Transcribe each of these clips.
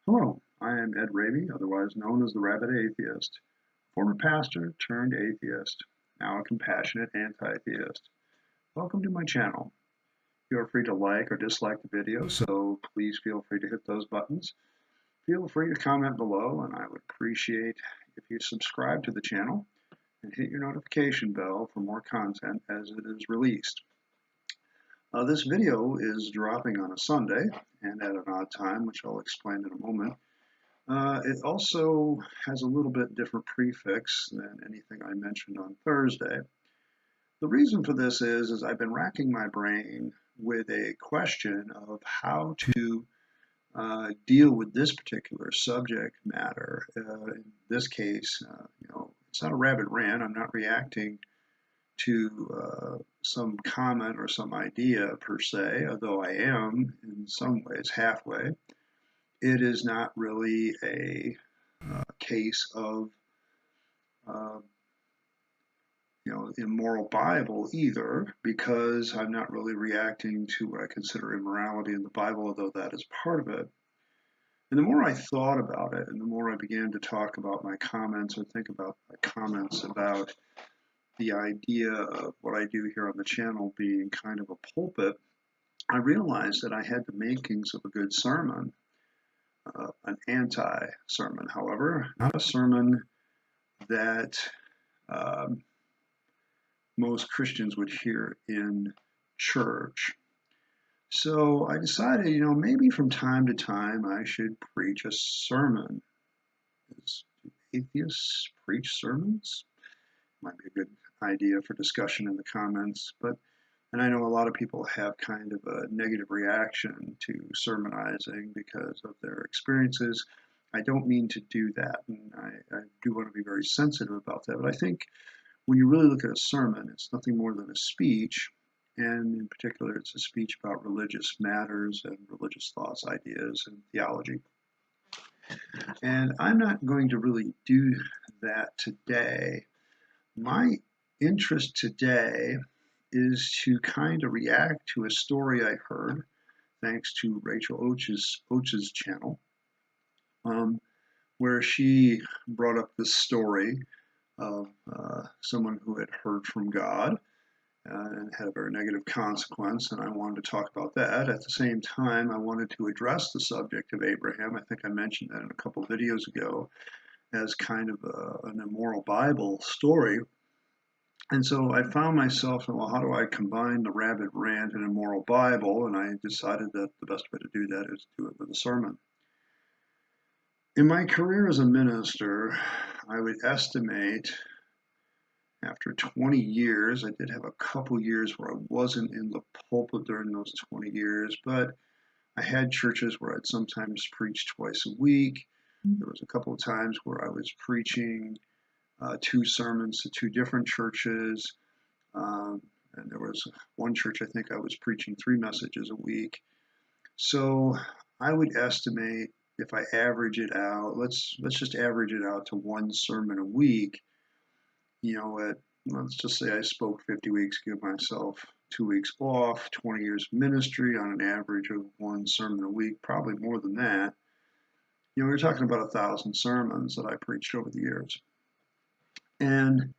Hello, I am Ed Raby, otherwise known as the Rabbit Atheist, former pastor turned atheist, now a compassionate anti-theist. Welcome to my channel. You are free to like or dislike the video, so please feel free to hit those buttons. Feel free to comment below, and I would appreciate if you subscribe to the channel and hit your notification bell for more content as it is released. This video is dropping on a Sunday and at an odd time, which I'll explain in a moment. It also has a little bit different prefix than anything I mentioned on Thursday. The reason for this is I've been racking my brain with a question of how to deal with this particular subject matter. In this case, it's not a rabid rant. I'm not reacting to some comment or some idea per se, although I am in some ways halfway. It is not really a case of immoral Bible either, because I'm not really reacting to what I consider immorality in the Bible, although that is part of it. And the more I thought about it, and the more I began to talk about my comments or think about my comments about the idea of what I do here on the channel being kind of a pulpit, I realized that I had the makings of a good sermon, an anti-sermon, however, not a sermon that most Christians would hear in church. So I decided, maybe from time to time I should preach a sermon. Do atheists preach sermons? Might be a good idea for discussion in the comments, and I know a lot of people have kind of a negative reaction to sermonizing because of their experiences. I don't mean to do that, and I do want to be very sensitive about that, but I think when you really look at a sermon, it's nothing more than a speech, and in particular, it's a speech about religious matters and religious thoughts, ideas, and theology. And I'm not going to really do that today. My interest today is to kind of react to a story I heard, thanks to Rachel Oates' channel, where she brought up this story of someone who had heard from God and had a very negative consequence, and I wanted to talk about that. At the same time, I wanted to address the subject of Abraham. I think I mentioned that in a couple of videos ago as kind of an immoral Bible story. And so I found myself, well, how do I combine the rabid rant and immoral Bible? And I decided that the best way to do that is to do it with a sermon. In my career as a minister, I would estimate after 20 years, I did have a couple years where I wasn't in the pulpit during those 20 years, but I had churches where I'd sometimes preach twice a week. There was a couple of times where I was preaching 2 sermons to 2 different churches. And there was one church, I think I was preaching 3 messages a week. So I would estimate, if I average it out, let's just average it out to 1 sermon a week. Let's just say I spoke 50 weeks, give myself 2 weeks off, 20 years of ministry on an average of 1 sermon a week, probably more than that. We're talking about 1,000 sermons that I preached over the years. And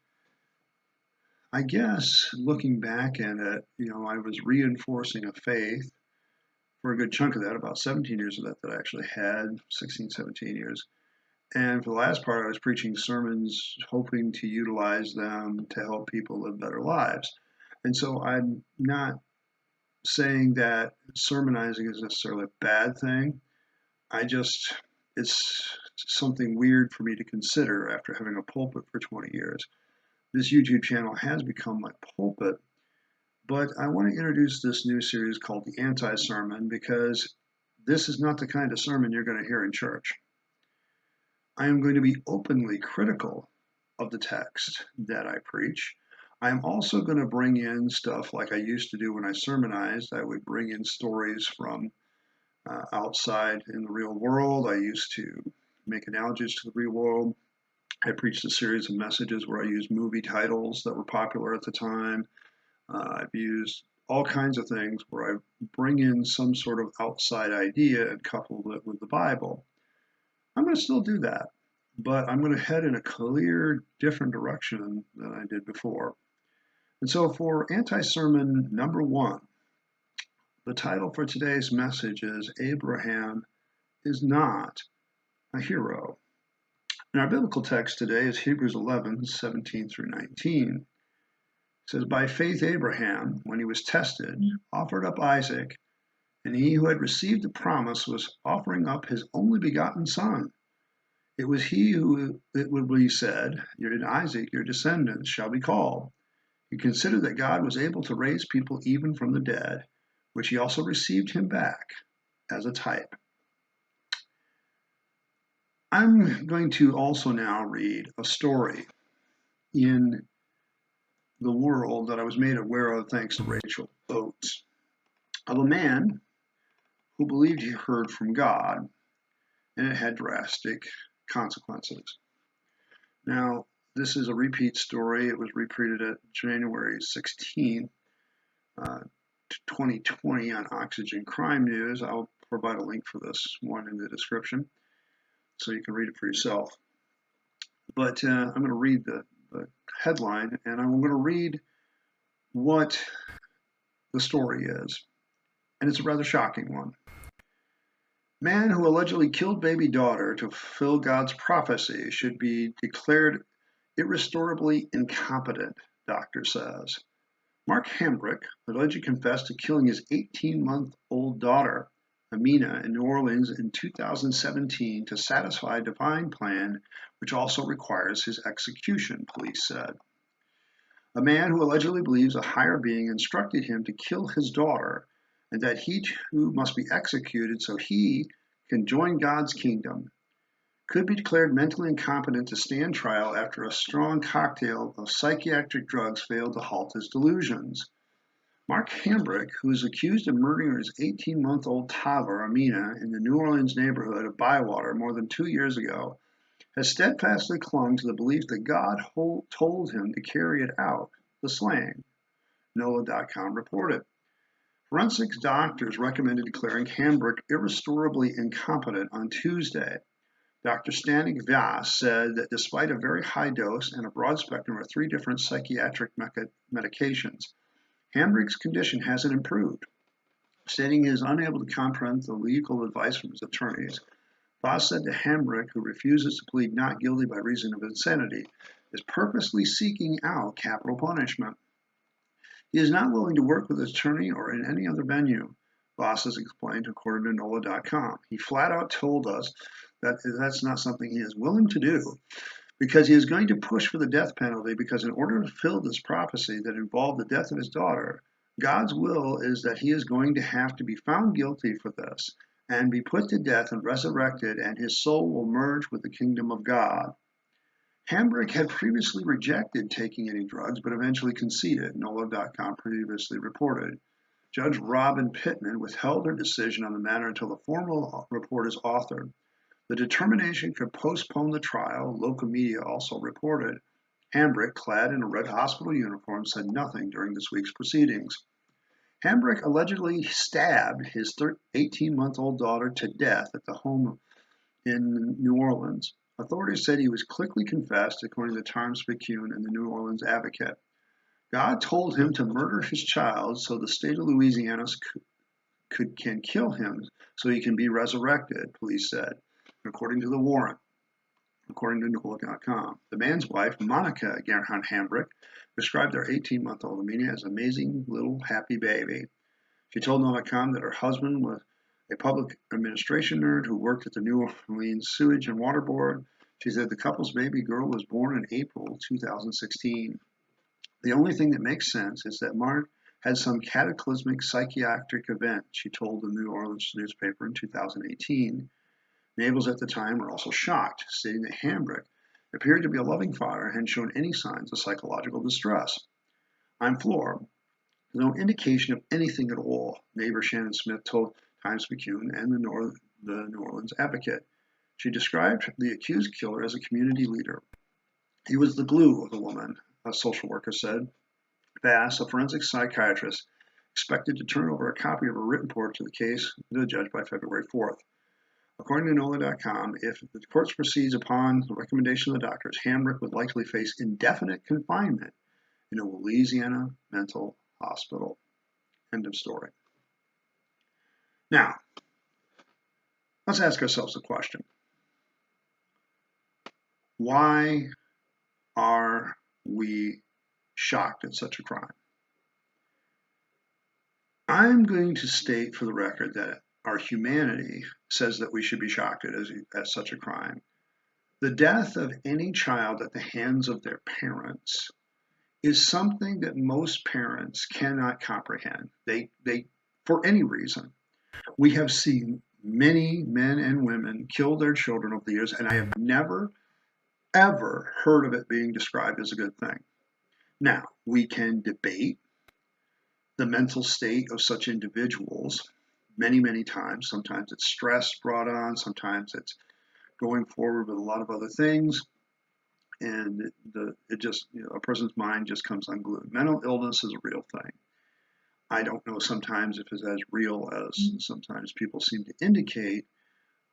I guess looking back at it, I was reinforcing a faith for a good chunk of that, about 17 years of that I actually had, 16, 17 years. And for the last part, I was preaching sermons, hoping to utilize them to help people live better lives. And so I'm not saying that sermonizing is necessarily a bad thing. It's something weird for me to consider after having a pulpit for 20 years. This YouTube channel has become my pulpit, but I want to introduce this new series called The Anti-Sermon because this is not the kind of sermon you're going to hear in church. I am going to be openly critical of the text that I preach. I am also going to bring in stuff like I used to do when I sermonized. I would bring in stories from outside in the real world. I used to make analogies to the real world. I preached a series of messages where I used movie titles that were popular at the time. I've used all kinds of things where I bring in some sort of outside idea and couple it with the Bible. I'm going to still do that, but I'm going to head in a clear, different direction than I did before. And so for anti-sermon number 1, the title for today's message is Abraham is not a hero. And our biblical text today is Hebrews 11:17 through 19. It says, by faith Abraham, when he was tested, offered up Isaac, and he who had received the promise was offering up his only begotten son. It was he who it would be said, in Isaac your descendants shall be called. He considered that God was able to raise people even from the dead, which he also received him back as a type. I'm going to also now read a story in the world that I was made aware of thanks to Rachel Oates, of a man who believed he heard from God, and it had drastic consequences. Now, this is a repeat story. It was repeated at January 16, 2020 on Oxygen Crime News. I'll provide a link for this one in the description so you can read it for yourself. But I'm going to read the headline, and I'm going to read what the story is. And it's a rather shocking one. Man who allegedly killed baby daughter to fulfill God's prophecy should be declared irrestorably incompetent, doctor says. Mark Hambrick allegedly confessed to killing his 18-month-old daughter, Amina, in New Orleans in 2017 to satisfy a divine plan, which also requires his execution, police said. A man who allegedly believes a higher being instructed him to kill his daughter and that he too must be executed so he can join God's kingdom, could be declared mentally incompetent to stand trial after a strong cocktail of psychiatric drugs failed to halt his delusions. Mark Hambrick, who is accused of murdering his 18-month-old toddler, Amina, in the New Orleans neighborhood of Bywater more than 2 years ago, has steadfastly clung to the belief that God told him to carry it out, the slaying, NOLA.com reported. Forensics doctors recommended declaring Hambrick irrestorably incompetent on Tuesday. Dr. Stanik Vyas said that despite a very high dose and a broad spectrum of 3 different psychiatric medications, Hambrick's condition hasn't improved. Stating he is unable to comprehend the legal advice from his attorneys, Vyas said to Hambrick, who refuses to plead not guilty by reason of insanity, is purposely seeking out capital punishment. He is not willing to work with his attorney or in any other venue, Vyas has explained according to NOLA.com. He flat out told us that that's not something he is willing to do because he is going to push for the death penalty because in order to fulfill this prophecy that involved the death of his daughter, God's will is that he is going to have to be found guilty for this and be put to death and resurrected, and his soul will merge with the kingdom of God. Hambrick had previously rejected taking any drugs, but eventually conceded, NOLA.com previously reported. Judge Robin Pittman withheld her decision on the matter until the formal report is authored. The determination could postpone the trial, local media also reported. Hambrick, clad in a red hospital uniform, said nothing during this week's proceedings. Hambrick allegedly stabbed his 18-month-old daughter to death at the home in New Orleans. Authorities said he was quickly confessed, according to Times-Picayune and the New Orleans Advocate. God told him to murder his child so the state of Louisiana can kill him so he can be resurrected, police said, according to the warrant, according to NOLA.com. The man's wife, Monica Gerhardt Hambrick, described their 18-month-old Amina as an amazing little happy baby. She told NOLA.com that her husband was a public administration nerd who worked at the New Orleans Sewage and Water Board. She said the couple's baby girl was born in April 2016. The only thing that makes sense is that Mark had some cataclysmic psychiatric event, she told the New Orleans newspaper in 2018. Neighbors at the time were also shocked, stating that Hambrick appeared to be a loving father and hadn't shown any signs of psychological distress. I'm floored. There's no indication of anything at all, neighbor Shannon Smith told Times-Picayune and the New Orleans Advocate. She described the accused killer as a community leader. He was the glue of the woman, a social worker said. Bass, a forensic psychiatrist, expected to turn over a copy of a written report to the case to the judge by February 4th. According to NOLA.com, if the court proceeds upon the recommendation of the doctors, Hamrick would likely face indefinite confinement in a Louisiana mental hospital. End of story. Now, let's ask ourselves a question. Why are we shocked at such a crime? I'm going to state for the record that our humanity says that we should be shocked at such a crime. The death of any child at the hands of their parents is something that most parents cannot comprehend. They for any reason. We have seen many men and women kill their children over the years, and I have never, ever heard of it being described as a good thing. Now, we can debate the mental state of such individuals many, many times. Sometimes it's stress brought on, sometimes it's going forward with a lot of other things, and a person's mind just comes unglued. Mental illness is a real thing. I don't know sometimes if it's as real as sometimes people seem to indicate,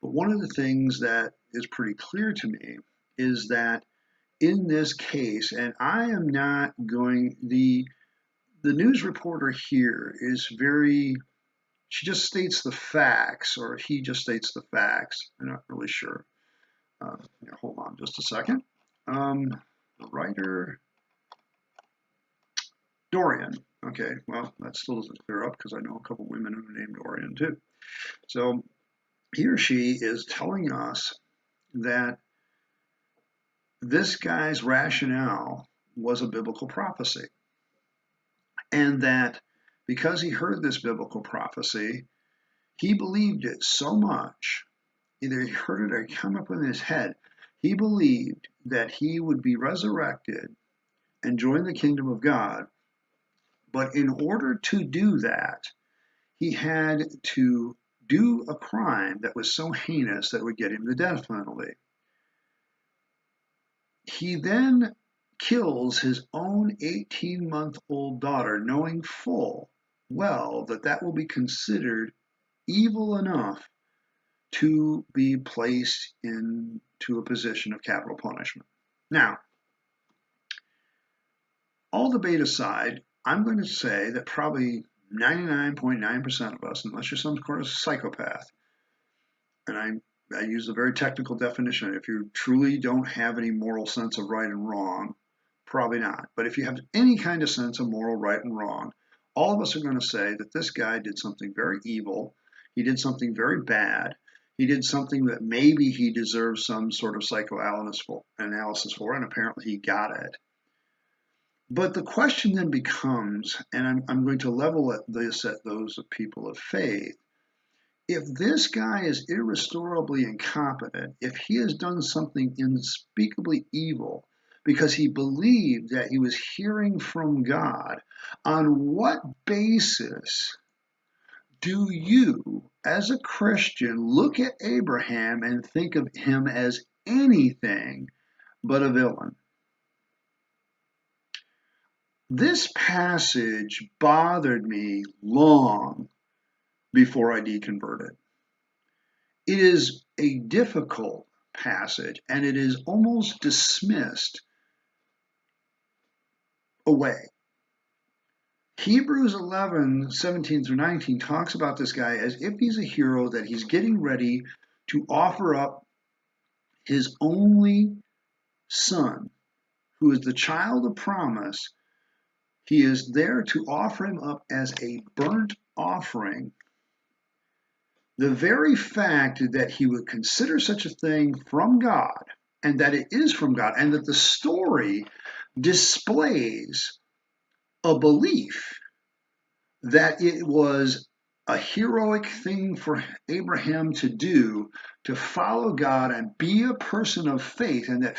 but one of the things that is pretty clear to me is that in this case, and I am not going, the news reporter here is she just states the facts, or he just states the facts. I'm not really sure. Hold on just a second. The writer, Dorian. Okay, well, that still doesn't clear up because I know a couple women who are named Dorian too. So he or she is telling us that this guy's rationale was a biblical prophecy. And that because he heard this biblical prophecy, he believed it so much, either he heard it or it came up in his head, he believed that he would be resurrected and join the kingdom of God. But in order to do that, he had to do a crime that was so heinous that would get him the death penalty. He then kills his own 18-month-old daughter, knowing full well that that will be considered evil enough to be placed into a position of capital punishment. Now, all debate aside, I'm going to say that probably 99.9% of us, unless you're some sort of psychopath, and I use a very technical definition, if you truly don't have any moral sense of right and wrong, probably not. But if you have any kind of sense of moral right and wrong, all of us are going to say that this guy did something very evil. He did something very bad. He did something that maybe he deserves some sort of psychoanalysis for, and apparently he got it. But the question then becomes, and I'm going to level this at those of people of faith, if this guy is irrestorably incompetent, if he has done something unspeakably evil because he believed that he was hearing from God, on what basis do you, as a Christian, look at Abraham and think of him as anything but a villain? This passage bothered me long before I deconverted. It is a difficult passage, and it is almost dismissed away. Hebrews 11, 17 through 19 talks about this guy as if he's a hero, that he's getting ready to offer up his only son, who is the child of promise. He is there to offer him up as a burnt offering. The very fact that he would consider such a thing from God, and that it is from God, and that the story displays a belief that it was a heroic thing for Abraham to do, to follow God and be a person of faith, and that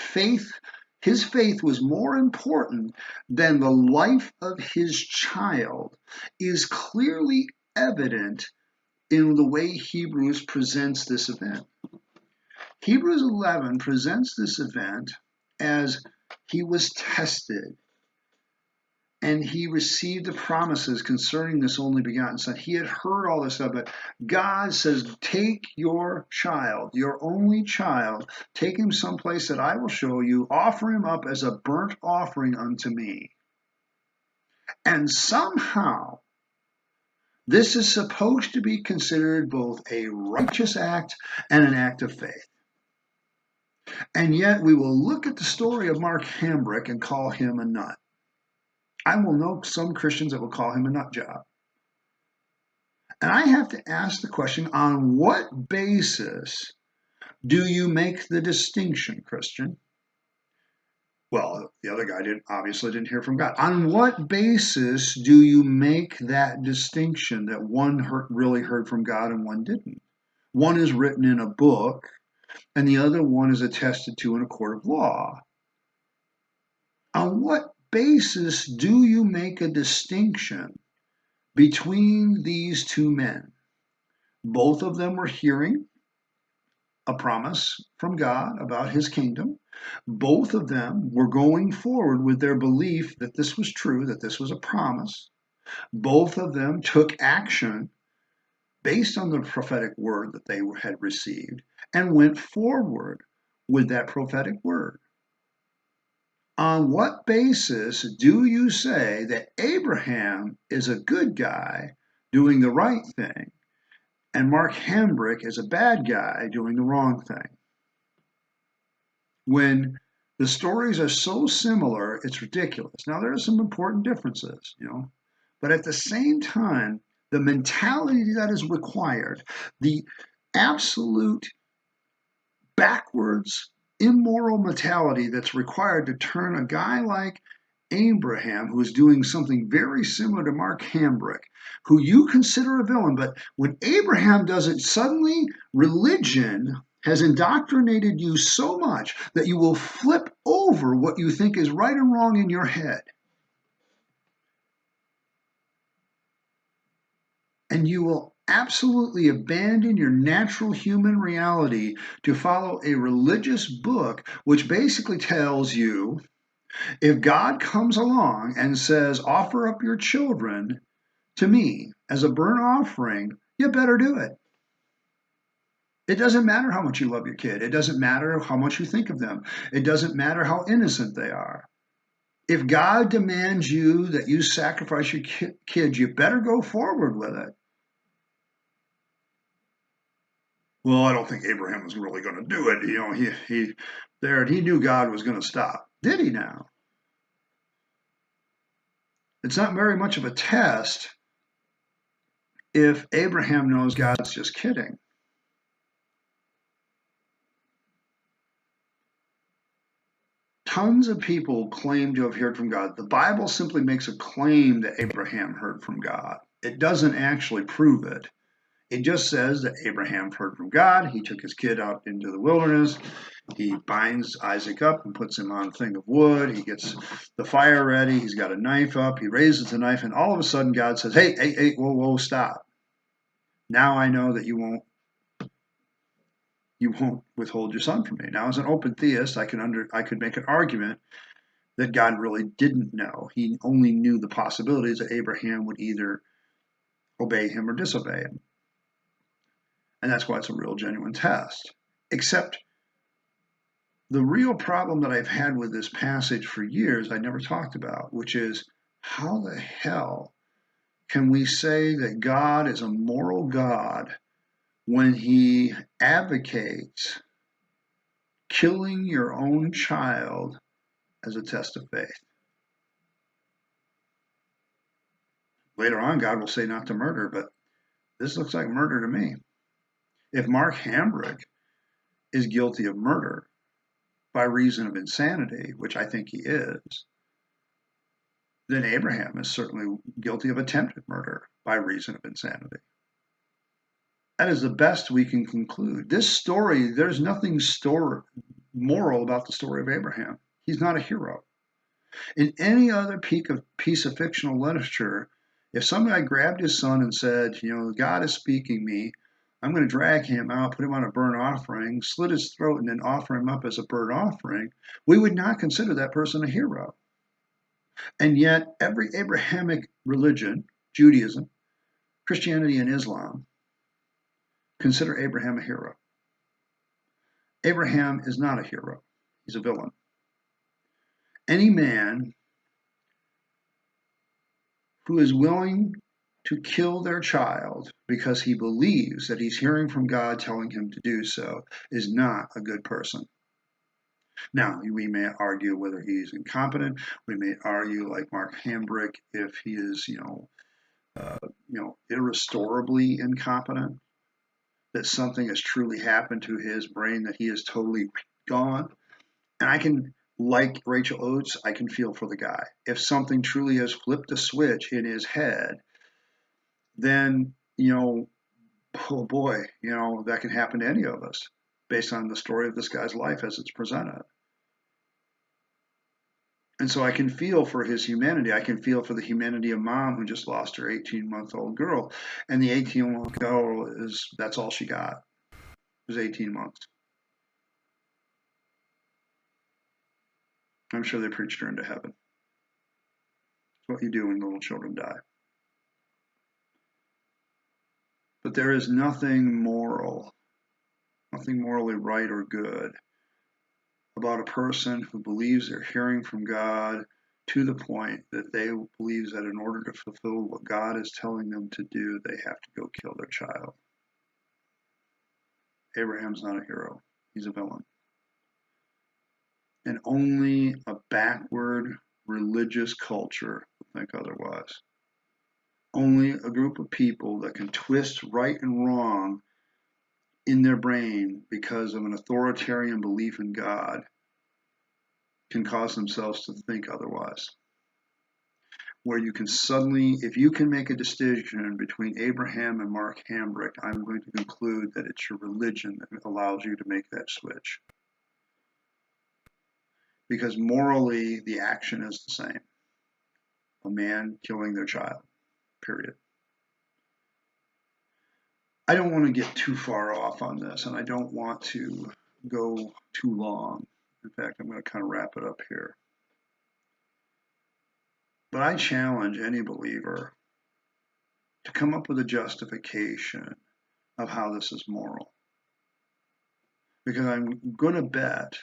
his faith was more important than the life of his child, is clearly evident in the way Hebrews presents this event. Hebrews 11 presents this event as he was tested. and he received the promises concerning this only begotten son. He had heard all this stuff, but God says, take your child, your only child, take him someplace that I will show you, offer him up as a burnt offering unto me. And somehow, this is supposed to be considered both a righteous act and an act of faith. And yet we will look at the story of Mark Hambrick and call him a nut. I will know some Christians that will call him a nut job. And I have to ask the question, on what basis do you make the distinction, Christian? Well, the other guy obviously didn't hear from God. On what basis do you make that distinction that one really heard from God and one didn't? One is written in a book, and the other one is attested to in a court of law. On what basis do you make a distinction between these two men? Both of them were hearing a promise from God about his kingdom. Both of them were going forward with their belief that this was true, that this was a promise. Both of them took action based on the prophetic word that they had received and went forward with that prophetic word. On what basis do you say that Abraham is a good guy doing the right thing and Mark Hambrick is a bad guy doing the wrong thing? When the stories are so similar, it's ridiculous. Now, there are some important differences, but at the same time, the mentality that is required, the absolute backwards, immoral mentality that's required to turn a guy like Abraham, who is doing something very similar to Mark Hambrick, who you consider a villain, but when Abraham does it, suddenly religion has indoctrinated you so much that you will flip over what you think is right and wrong in your head. And you will absolutely abandon your natural human reality to follow a religious book which basically tells you, if God comes along and says, offer up your children to me as a burnt offering, you better do it. It doesn't matter how much you love your kid. It doesn't matter how much you think of them. It doesn't matter how innocent they are. If God demands you that you sacrifice your kids, you better go forward with it. Well, I don't think Abraham was really going to do it. He knew God was going to stop. Did he now? It's not very much of a test if Abraham knows God's just kidding. Tons of people claim to have heard from God. The Bible simply makes a claim that Abraham heard from God. It doesn't actually prove it. It just says that Abraham heard from God. He took his kid out into the wilderness. He binds Isaac up and puts him on a thing of wood. He gets the fire ready. He's got a knife up. He raises the knife, and all of a sudden God says, hey, whoa, stop. Now I know that you won't withhold your son from me. Now, as an open theist, I could make an argument that God really didn't know. He only knew the possibilities that Abraham would either obey him or disobey him. And that's why it's a real genuine test. Except the real problem that I've had with this passage for years, I never talked about, which is, how the hell can we say that God is a moral God when he advocates killing your own child as a test of faith? Later on, God will say not to murder, but this looks like murder to me. If Mark Hambrick is guilty of murder by reason of insanity, which I think he is, then Abraham is certainly guilty of attempted murder by reason of insanity. That is the best we can conclude. This story, there's nothing moral about the story of Abraham. He's not a hero. In any other piece of fictional literature, if some guy grabbed his son and said, God is speaking me, I'm going to drag him out, put him on a burnt offering, slit his throat, and then offer him up as a burnt offering, we would not consider that person a hero. And yet, every Abrahamic religion, Judaism, Christianity, and Islam, consider Abraham a hero. Abraham is not a hero. He's a villain. Any man who is willing to kill their child because he believes that he's hearing from God telling him to do so is not a good person. Now, we may argue whether he's incompetent. We may argue, like Mark Hambrick, if he is, irrestorably incompetent, that something has truly happened to his brain, that he is totally gone. And I can, like Rachel Oates, I can feel for the guy. If something truly has flipped a switch in his head, then, oh boy, that can happen to any of us based on the story of this guy's life as it's presented. And so I can feel for his humanity. I can feel for the humanity of mom who just lost her 18-month-old girl. And the 18-month girl that's all she got. It was 18 months. I'm sure they preached her into heaven. It's what you do when little children die. But there is nothing moral, nothing morally right or good about a person who believes they're hearing from God to the point that they believe that in order to fulfill what God is telling them to do, they have to go kill their child. Abraham's not a hero. He's a villain. And only a backward religious culture would think otherwise. Only a group of people that can twist right and wrong in their brain because of an authoritarian belief in God can cause themselves to think otherwise. Where you can suddenly, if you can make a distinction between Abraham and Mark Hambrick, I'm going to conclude that it's your religion that allows you to make that switch. Because morally, the action is the same. A man killing their child, period. I don't want to get too far off on this, and I don't want to go too long. In fact, I'm going to kind of wrap it up here. But I challenge any believer to come up with a justification of how this is moral. Because I'm going to bet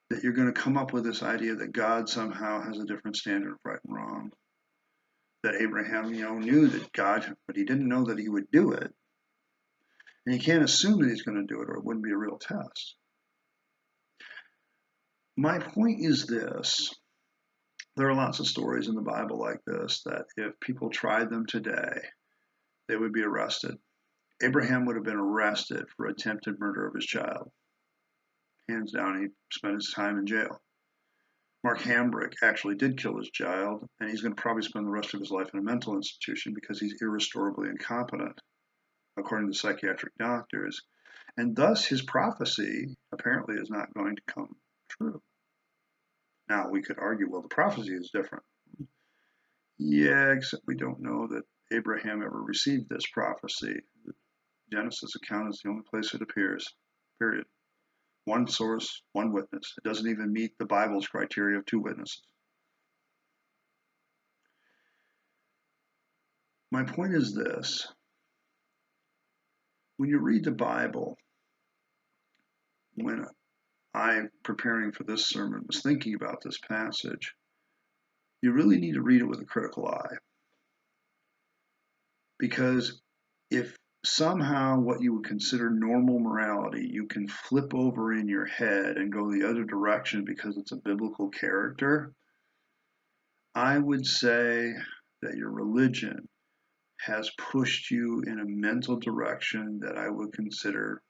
that you're going to come up with this idea that God somehow has a different standard of right and wrong. That Abraham, knew that God, but he didn't know that he would do it. And you can't assume that he's going to do it or it wouldn't be a real test. My point is this. There are lots of stories in the Bible like this that if people tried them today, they would be arrested. Abraham would have been arrested for attempted murder of his child. Hands down, he spent his time in jail. Mark Hambrick actually did kill his child, and he's going to probably spend the rest of his life in a mental institution because he's irrestorably incompetent, according to psychiatric doctors. And thus, his prophecy apparently is not going to come true. Now, we could argue, well, the prophecy is different. Yeah, except we don't know that Abraham ever received this prophecy. The Genesis account is the only place it appears, period. One source, one witness. It doesn't even meet the Bible's criteria of two witnesses. My point is this. When you read the Bible, when I, preparing for this sermon, was thinking about this passage, you really need to read it with a critical eye. Because if somehow what you would consider normal morality, you can flip over in your head and go the other direction because it's a biblical character, I would say that your religion has pushed you in a mental direction that I would consider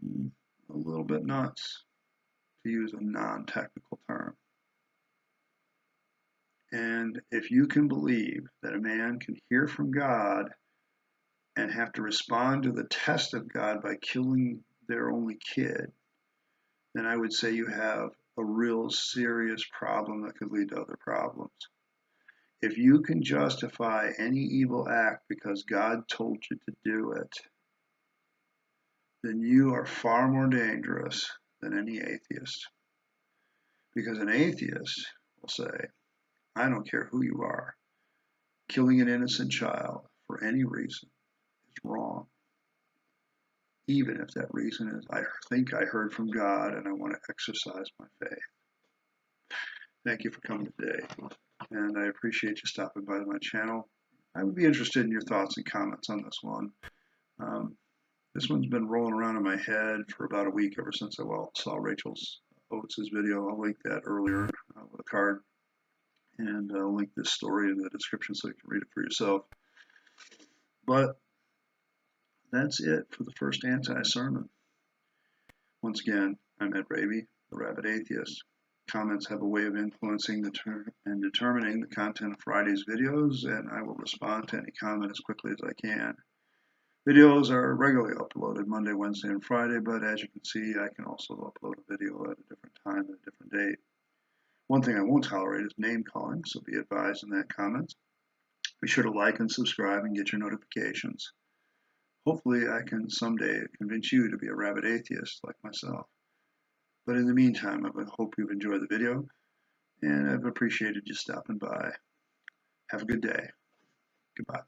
a little bit nuts, to use a non-technical term. And if you can believe that a man can hear from God and have to respond to the test of God by killing their only kid, then I would say you have a real serious problem that could lead to other problems. If you can justify any evil act because God told you to do it, then you are far more dangerous than any atheist. Because an atheist will say, I don't care who you are, killing an innocent child for any reason is wrong, even if that reason is, I think I heard from God and I want to exercise my faith. Thank you for coming today, and I appreciate you stopping by my channel. I would be interested in your thoughts and comments on this one. This one's been rolling around in my head for about a week ever since I saw Rachel's Oates' video. I'll link that earlier with a card, and I'll link this story in the description so you can read it for yourself. But that's it for the first anti-sermon. Once again, I'm Ed Ravy, the Rabid Atheist. Comments have a way of influencing and determining the content of Friday's videos, and I will respond to any comment as quickly as I can. Videos are regularly uploaded Monday, Wednesday, and Friday, but as you can see, I can also upload a video at a different time and a different date. One thing I won't tolerate is name calling, so be advised in that comment. Be sure to like and subscribe and get your notifications. Hopefully, I can someday convince you to be a rabid atheist like myself. But in the meantime, I hope you've enjoyed the video, and I've appreciated you stopping by. Have a good day. Goodbye.